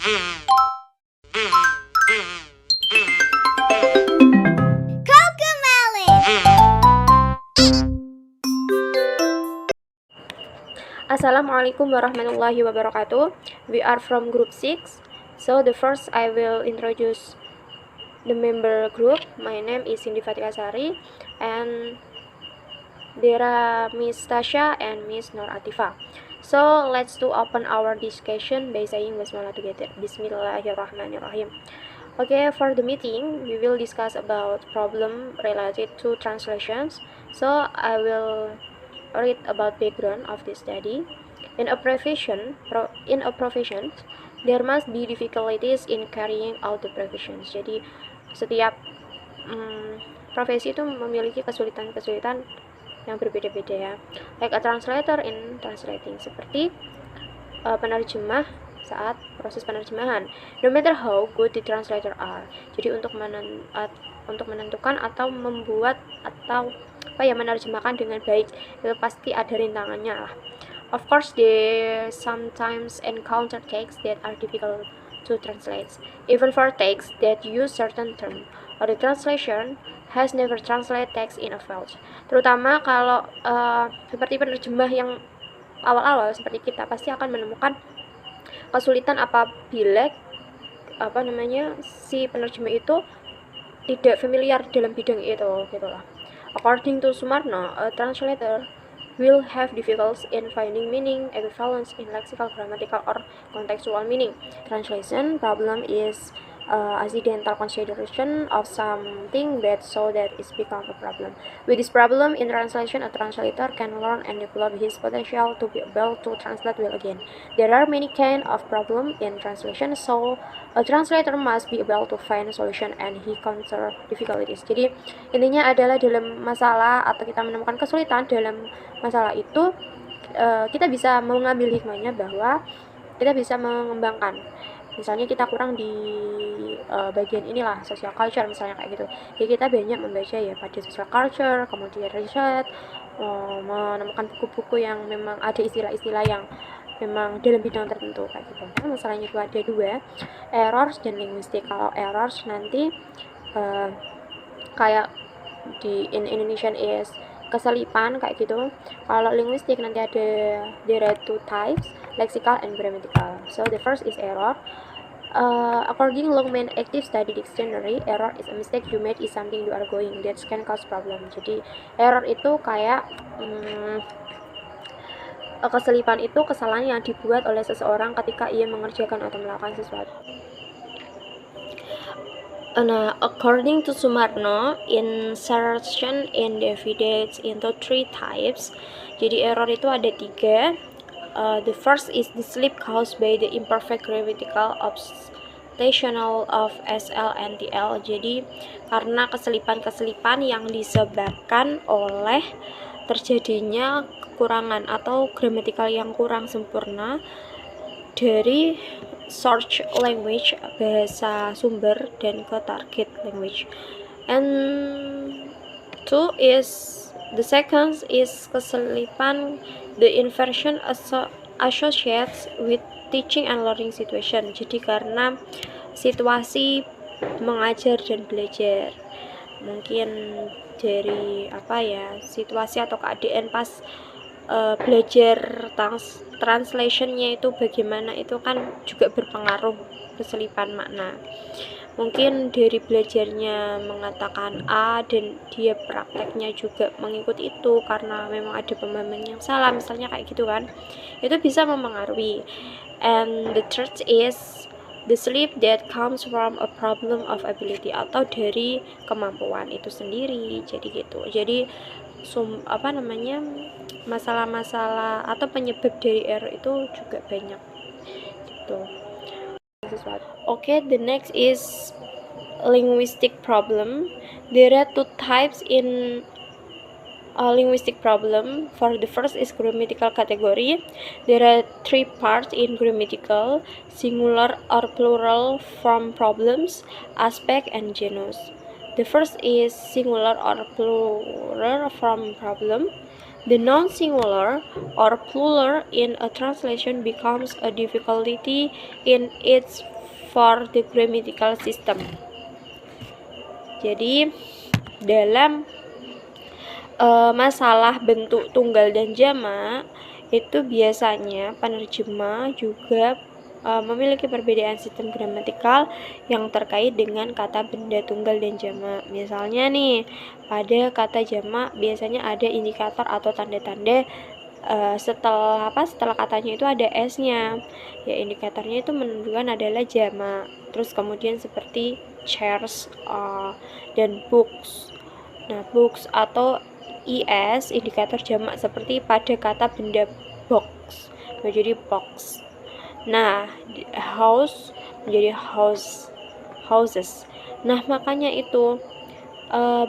Assalamualaikum warahmatullahi wabarakatuh. We are from group 6. So the first I will introduce the member group. My name is Cindy Fatikasari and there are Miss Tasha and Miss Nur Atifa. So let's to open our discussion by saying Bismillah together. Bismillahirrahmanirrahim. Okay, for the meeting we will discuss about problem related to translations. So I will read about background of this study. In a profession, there must be difficulties in carrying out the professions. Jadi setiap profesi itu memiliki kesulitan-kesulitan yang berbeda-beda ya. Like a translator in translating, seperti penerjemah saat proses penerjemahan. No matter how good the translator are. Jadi untuk menentukan atau membuat atau menerjemahkan dengan baik itu pasti ada rintangannya lah. Of course, they sometimes encounter texts that are difficult to translate, even for texts that use certain term, or the translation has never translated text in a file. Terutama kalau seperti penerjemah yang awal-awal seperti kita pasti akan menemukan kesulitan apabila si penerjemah itu tidak familiar dalam bidang itu gitulah. According to Sumarno, a translator will have difficulties in finding meaning, equivalence in lexical, grammatical, or contextual meaning. Translation problem is accidental consideration of something bad so that it's become a problem. With this problem in translation, a translator can learn and develop his potential to be able to translate well again. There are many kind of problem in translation, so a translator must be able to find a solution and he counter difficulties. Jadi intinya adalah dalam masalah atau kita menemukan kesulitan dalam masalah itu kita bisa mengambil hikmahnya bahwa kita bisa mengembangkan. Misalnya kita kurang di bagian inilah social culture misalnya kayak gitu. Jadi kita banyak membaca ya pada social culture, kemudian riset, menemukan buku-buku yang memang ada istilah-istilah yang memang dalam bidang tertentu kayak gitu. Nah, masalahnya itu ada dua, errors dan linguistik. Kalau errors nanti kayak in Indonesian is keselipan kayak gitu. Kalau linguistik nanti there are two types, lexical and grammatical. So the first is error. According Longman Active Study Dictionary, error is a mistake you made is something you are going that can cause problem. Jadi error itu kayak keselipan itu kesalahan yang dibuat oleh seseorang ketika ia mengerjakan atau melakukan sesuatu. Nah, according to Sumarno, insertion in divides into three types. Jadi error itu ada tiga. The first is the slip caused by the imperfect grammatical obstational of SL and TL. Jadi karena keselipan-keselipan yang disebabkan oleh terjadinya kekurangan atau gramatikal yang kurang sempurna dari source language, bahasa sumber, dan ke target language. And the second is keselipan the inversion associates with teaching and learning situation. Jadi karena situasi mengajar dan belajar, mungkin dari situasi atau keadaan pas belajar translationnya itu bagaimana, itu kan juga berpengaruh keselipan makna. Mungkin dari belajarnya mengatakan A dan dia prakteknya juga mengikuti itu karena memang ada pemahaman yang salah misalnya kayak gitu kan, itu bisa mempengaruhi. And the third is the slip that comes from a problem of ability, atau dari kemampuan itu sendiri. Jadi gitu. Jadi masalah-masalah atau penyebab dari error itu juga banyak gitu. Okay, the next is linguistic problem. There are two types in linguistic problem. For the first is grammatical category. There are three parts in grammatical: singular or plural form problems, aspect, and genus. The first is singular or plural form problem. The non-singular or plural in a translation becomes a difficulty in its for the grammatical system. Jadi dalam masalah bentuk tunggal dan jamak itu biasanya penerjemah juga memiliki perbedaan sistem gramatikal yang terkait dengan kata benda tunggal dan jamak. Misalnya nih, pada kata jamak biasanya ada indikator atau tanda-tanda setelah katanya itu ada s-nya. Ya, indikatornya itu menunjukkan adalah jamak. Terus kemudian seperti chairs dan books. Nah, books atau is indikator jamak seperti pada kata benda box menjadi box. Nah, house menjadi houses. Nah, makanya itu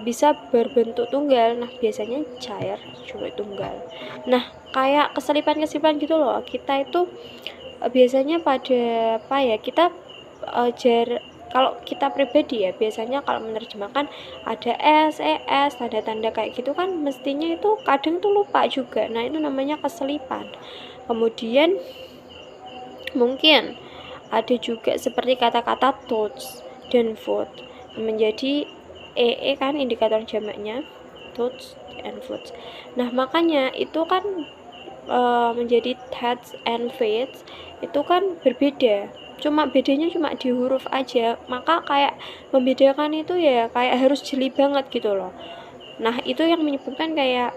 bisa berbentuk tunggal. Nah, biasanya chair cuma tunggal. Nah, kayak keselipan-keselipan gitu loh. Kita itu biasanya pada kita kalau kita pribadi ya, biasanya kalau menerjemahkan ada s, es, tanda-tanda kayak gitu kan mestinya itu kadang tuh lupa juga. Nah, itu namanya keselipan. Kemudian mungkin ada juga seperti kata-kata touch dan foot menjadi kan indikator jamaknya touch and foot. Nah, makanya itu kan menjadi touch and feet itu kan berbeda, cuma bedanya cuma di huruf aja. Maka kayak membedakan itu ya kayak harus jeli banget gitu loh. Nah, itu yang menyebabkan kayak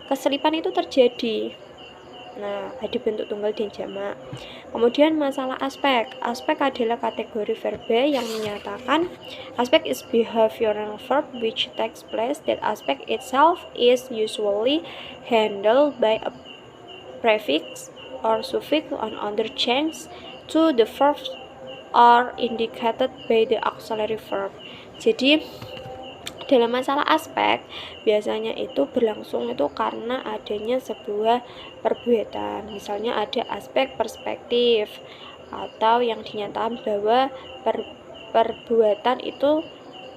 keselipan itu terjadi. Nah, ada bentuk tunggal dan jamak. Kemudian masalah aspek. Aspek adalah kategori verba yang menyatakan aspek is behavioral verb which takes place. That aspect itself is usually handled by a prefix or suffix on other change to the verb are indicated by the auxiliary verb. Jadi dalam masalah aspek biasanya itu berlangsung itu karena adanya sebuah perbuatan. Misalnya ada aspek perspektif atau yang dinyatakan bahwa perbuatan itu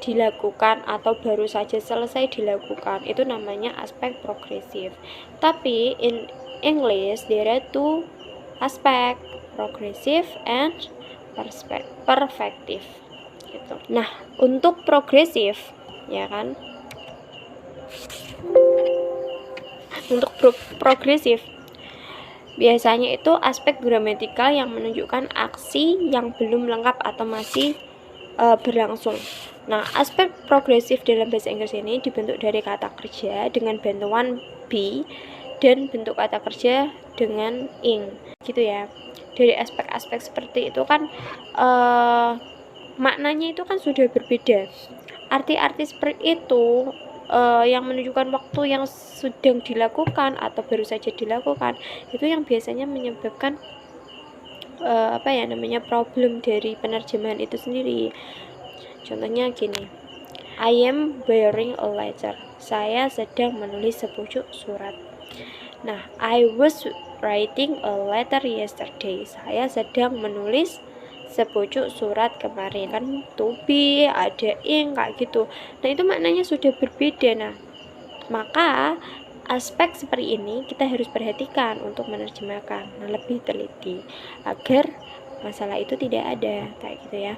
dilakukan atau baru saja selesai dilakukan, itu namanya aspek progresif. Tapi in English there are two aspek, progresif and perfective gitu. Nah, untuk progresif ya kan, untuk progresif biasanya itu aspek gramatikal yang menunjukkan aksi yang belum lengkap atau masih berlangsung. Nah, aspek progresif dalam bahasa Inggris ini dibentuk dari kata kerja dengan bantuan be dan bentuk kata kerja dengan ing gitu ya. Dari aspek-aspek seperti itu kan maknanya itu kan sudah berbeda. Arti-arti seperti itu yang menunjukkan waktu yang sedang dilakukan atau baru saja dilakukan, itu yang biasanya menyebabkan problem dari penerjemahan itu sendiri. Contohnya gini, I am wearing a letter. Saya sedang menulis sepucuk surat. Nah, I was writing a letter yesterday. Saya sedang menulis sepucuk surat kemarin. Kan to be, ada ing kayak gitu. Nah, itu maknanya sudah berbeda. Nah, maka aspek seperti ini kita harus perhatikan untuk menerjemahkan. Nah, lebih teliti agar masalah itu tidak ada kayak gitu ya.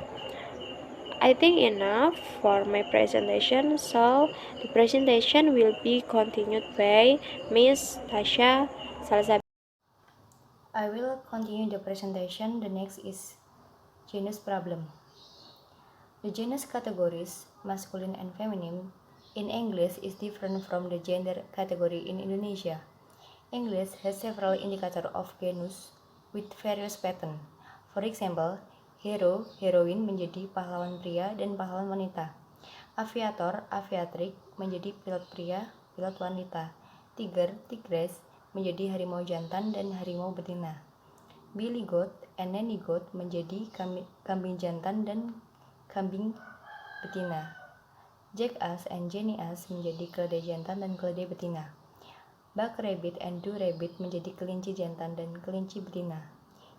I think enough for my presentation, so the presentation will be continued by Miss Tasha Salsabi. I will continue the presentation. The next is genus problem. The genus categories, masculine and feminine, in English is different from the gender category in Indonesia. English has several indicators of genus with various patterns. For example, hero, heroine menjadi pahlawan pria dan pahlawan wanita. Aviator, aviatrik menjadi pilot pria, pilot wanita. Tiger, tigress menjadi harimau jantan dan harimau betina. Billy goat and nanny goat menjadi kambing jantan dan kambing betina. Jackass and Jenny ass menjadi keledai jantan dan keledai betina. Buck rabbit and Doe rabbit menjadi kelinci jantan dan kelinci betina.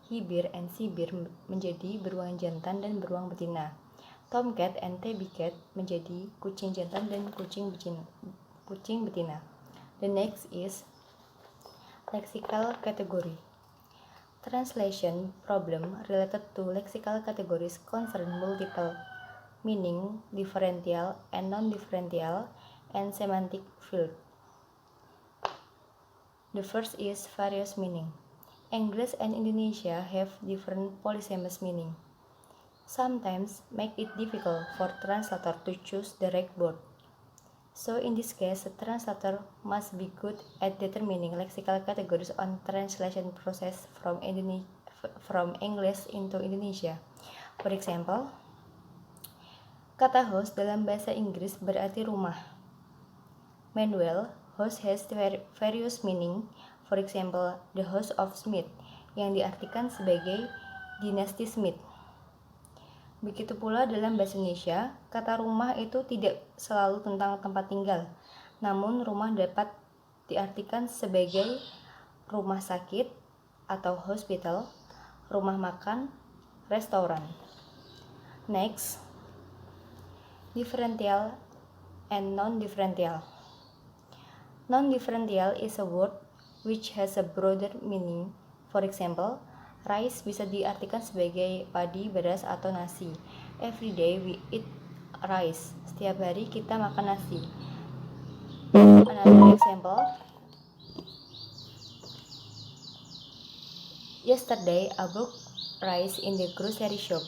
He bear and she bear menjadi beruang jantan dan beruang betina. Tomcat and tabby cat menjadi kucing jantan dan kucing betina. The next is lexical category. translation problem related to lexical categories concern multiple meaning, differential and non-differential, and semantic field. The first is various meaning. English and Indonesia have different polysemous meaning. Sometimes make it difficult for translator to choose the right word. So in this case, the translator must be good at determining lexical categories on translation process from English into Indonesia. For example, kata house dalam bahasa Inggris berarti rumah. Manuel, house has various meaning. For example, the house of Smith yang diartikan sebagai dinasti Smith. Begitu pula dalam bahasa Indonesia, kata rumah itu tidak selalu tentang tempat tinggal, namun rumah dapat diartikan sebagai rumah sakit atau hospital, rumah makan, restoran. Next, differential and non-differential. Non-differential is a word which has a broader meaning. For example, rice bisa diartikan sebagai padi, beras, atau nasi. Every day we eat rice. Setiap hari kita makan nasi. Another example. Yesterday I bought rice in the grocery shop.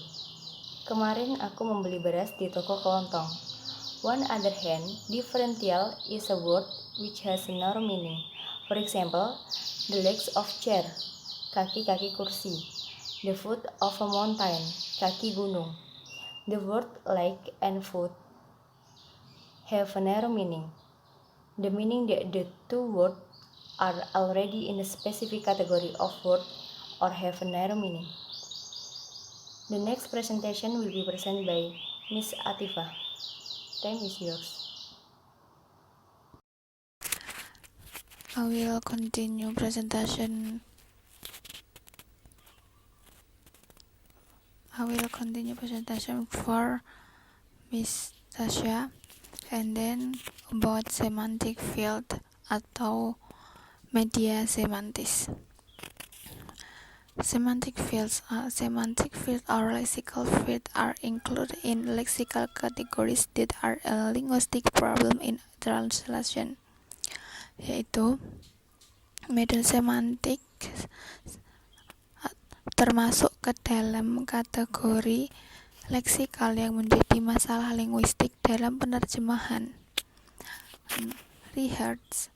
Kemarin aku membeli beras di toko kelontong. On the other hand, differential is a word which has another meaning. For example, the legs of chair, kaki-kaki kursi. The foot of a mountain, kaki gunung. The word leg and foot have a narrow meaning. The meaning that the two words are already in a specific category of word or have a narrow meaning. The next presentation will be presented by Miss Atifa. Time is yours. I will continue presentation for Miss Tasha, and then about semantic field atau media semantis. Semantic fields or lexical fields are included in lexical categories that are a linguistic problem in translation, yaitu media semantik termasuk ke dalam kategori leksikal yang menjadi masalah linguistik dalam penerjemahan. Rehertz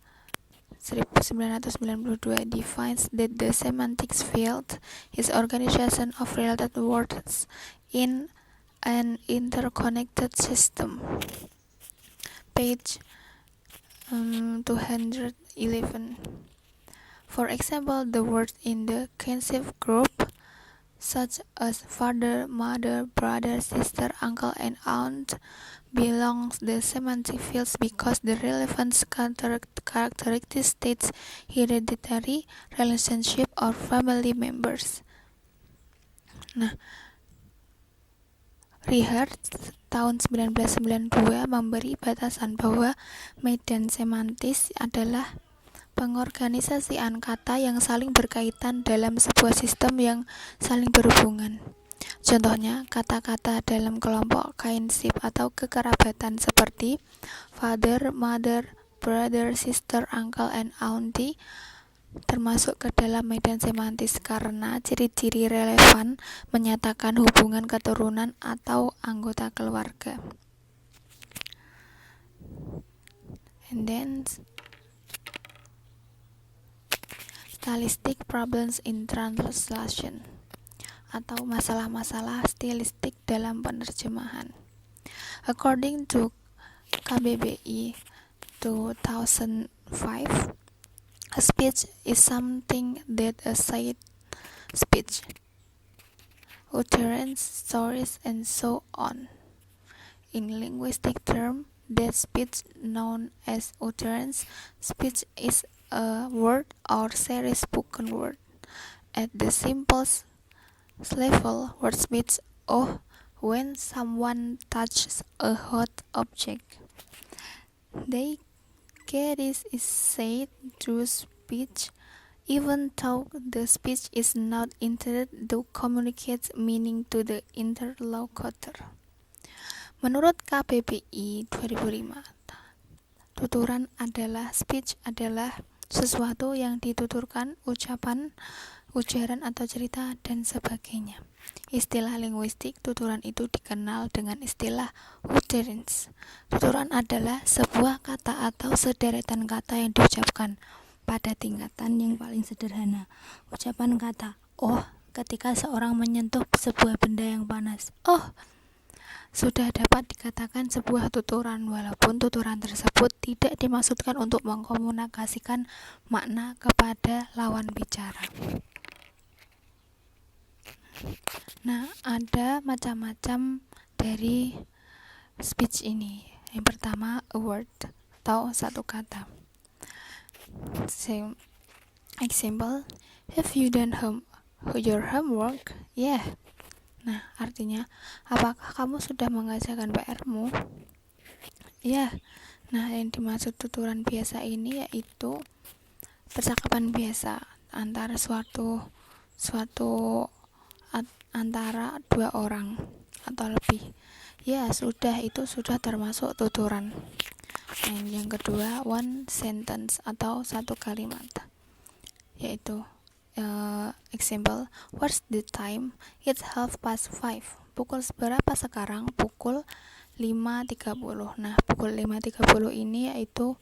1992 defines that the semantics field is organization of related words in an interconnected system. Page 211. For example, the words in the kinship group, such as father, mother, brother, sister, uncle, and aunt, belongs the semantic fields because the relevant characteristic states hereditary relationship or family members. Nah, Rehertz tahun 1992 memberi batasan bahwa medan semantis adalah pengorganisasian kata yang saling berkaitan dalam sebuah sistem yang saling berhubungan. Contohnya, kata-kata dalam kelompok kinship atau kekerabatan seperti father, mother, brother, sister, uncle, and auntie termasuk ke dalam medan semantis karena ciri-ciri relevan menyatakan hubungan keturunan atau anggota keluarga. And then stylistic problems in translation atau masalah-masalah stilistik dalam penerjemahan. According to KBBI 2005, a speech is something that a said speech, utterance, stories, and so on. In linguistic terms, that speech known as utterance speech is a word or series spoken word. At the simplest level, word speech when someone touches a hot object. They carries is said through speech even though the speech is not intended to communicate meaning to the interlocutor. Menurut KBBI 2005, speech adalah sesuatu yang dituturkan, ucapan, ujaran atau cerita, dan sebagainya. Istilah linguistik tuturan itu dikenal dengan istilah utterance. Tuturan adalah sebuah kata atau sederetan kata yang diucapkan pada tingkatan yang paling sederhana. Ucapan kata "oh" ketika seorang menyentuh sebuah benda yang panas. "Oh" sudah dapat dikatakan sebuah tuturan, walaupun tuturan tersebut tidak dimaksudkan untuk mengkomunikasikan makna kepada lawan bicara. Nah, ada macam-macam dari speech ini. Yang pertama, a word atau satu kata. Same example, have you done your homework? Yeah. Nah, artinya, apakah kamu sudah mengerjakan PR-mu? Ya. Nah, yang dimaksud tuturan biasa ini yaitu percakapan biasa antara antara dua orang atau lebih. Ya, itu sudah termasuk tuturan. Dan yang kedua, one sentence atau satu kalimat. Yaitu example, what's the time? It's 5:30. Pukul berapa sekarang? Pukul 5:30. Nah, pukul 5:30 ini yaitu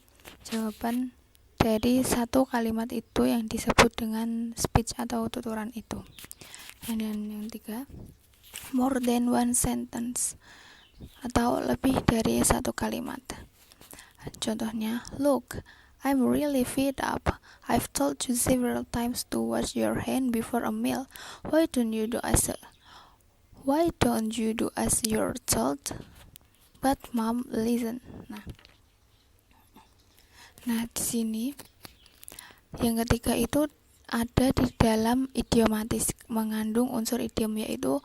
jawaban dari satu kalimat itu yang disebut dengan speech atau tuturan itu. Dan yang tiga, more than one sentence atau lebih dari satu kalimat. Contohnya, look, I'm really fed up. I've told you several times to wash your hand before a meal. Why don't you do as you're told? But mom, listen. Nah, di sini yang ketiga itu ada di dalam idiomatis, mengandung unsur idiom, yaitu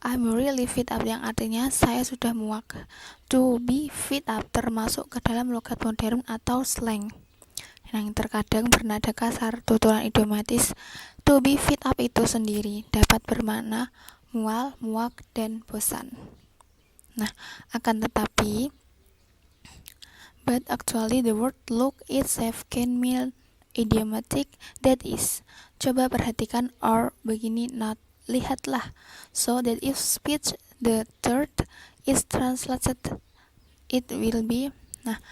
I'm really fed up, yang artinya saya sudah muak. To be fed up termasuk ke dalam logat modern atau slang yang terkadang bernada kasar. Tuturan idiomatis to be fed up itu sendiri dapat bermakna mual, muak, dan bosan. Nah, akan tetapi but actually the word look itself can mean idiomatic, that is, coba perhatikan, or begini, not, lihatlah. So that if speech the third is translated, it will be. Nah,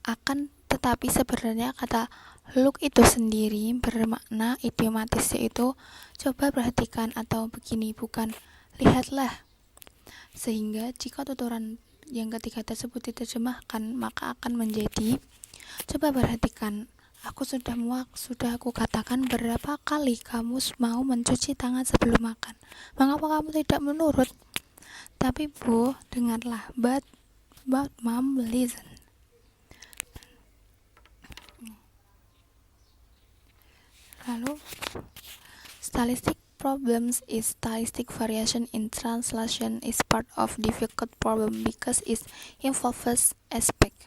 akan tetapi sebenarnya kata look itu sendiri bermakna idiomatis, yaitu coba perhatikan atau begini, bukan lihatlah. Sehingga jika tuturan yang ketiga tersebut diterjemahkan, maka akan menjadi coba perhatikan, aku sudah muak, sudah aku katakan berapa kali kamu mau mencuci tangan sebelum makan. Mengapa kamu tidak menurut? Tapi Bu, dengarlah. But mom, listen. Lalu, stylistic problems is stylistic variation in translation is part of difficult problem because it involves aspect.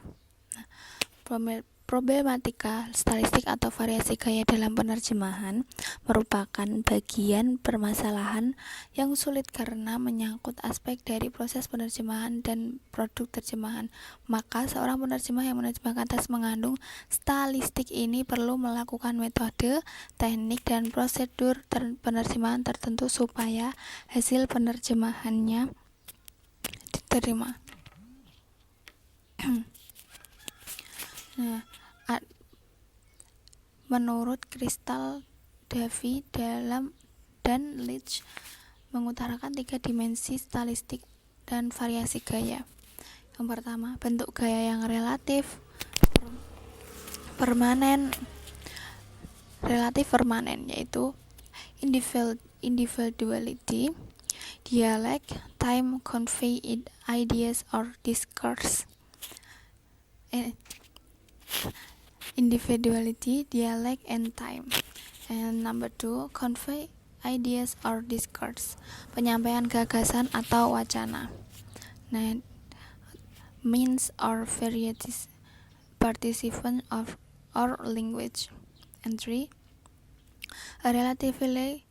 Problematika stylistik atau variasi gaya dalam penerjemahan merupakan bagian permasalahan yang sulit karena menyangkut aspek dari proses penerjemahan dan produk terjemahan. Maka seorang penerjemah yang menerjemahkan teks mengandung stylistik ini perlu melakukan metode, teknik, dan prosedur penerjemahan tertentu supaya hasil penerjemahannya diterima. Nah, menurut Crystal, Davy, dan Leach mengutarakan 3 dimensi stylistik dan variasi gaya. Yang pertama, bentuk gaya yang relatif permanen, yaitu individuality, dialect, time, convey ideas or discourse. Individuality, dialect, and time. And number 2, convey ideas or discourse, penyampaian gagasan atau wacana. Nah, means or varieties, participant of or language. And 3, A relatively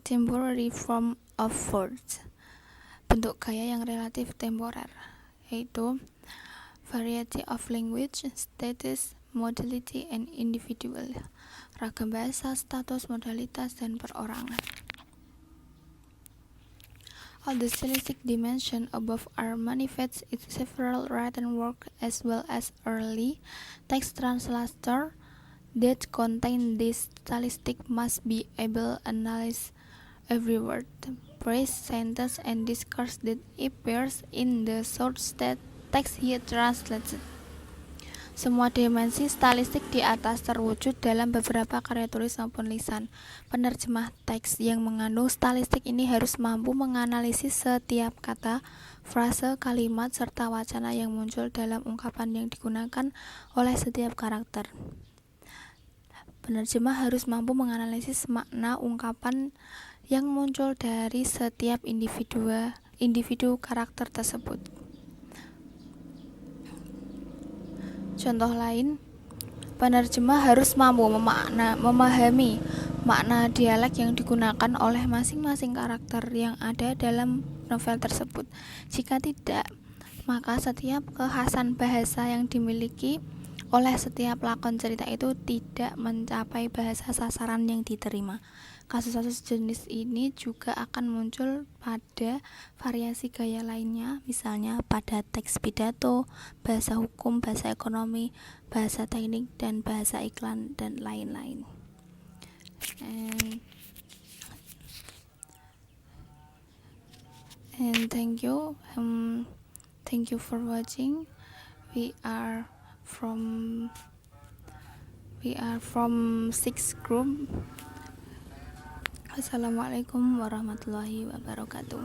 temporary form of words. Bentuk gaya yang relatif temporer, yaitu variety of language, status, modality, and individual. Ragam bahasa, status, modalitas, dan perorangan. All the stylistic dimensions above are manifest in several written works as well as early text translators that contain this stylistic must be able to analyze every word, phrase, sentence, and discourse that appears in the source text he translated. Semua dimensi stylistik di atas terwujud dalam beberapa karya tulis maupun lisan. Penerjemah teks yang mengandung stylistik ini harus mampu menganalisis setiap kata, frase, kalimat, serta wacana yang muncul dalam ungkapan yang digunakan oleh setiap karakter. Penerjemah harus mampu menganalisis makna ungkapan yang muncul dari setiap individu karakter tersebut. Contoh lain, penerjemah harus mampu memahami makna dialek yang digunakan oleh masing-masing karakter yang ada dalam novel tersebut. Jika tidak, maka setiap kekhasan bahasa yang dimiliki oleh setiap lakon cerita itu tidak mencapai bahasa sasaran yang diterima. Kasus-kasus jenis ini juga akan muncul pada variasi gaya lainnya, misalnya pada teks pidato, bahasa hukum, bahasa ekonomi, bahasa teknik, dan bahasa iklan, dan lain-lain. And thank you for watching. We are from 6 group. Assalamualaikum warahmatullahi wabarakatuh.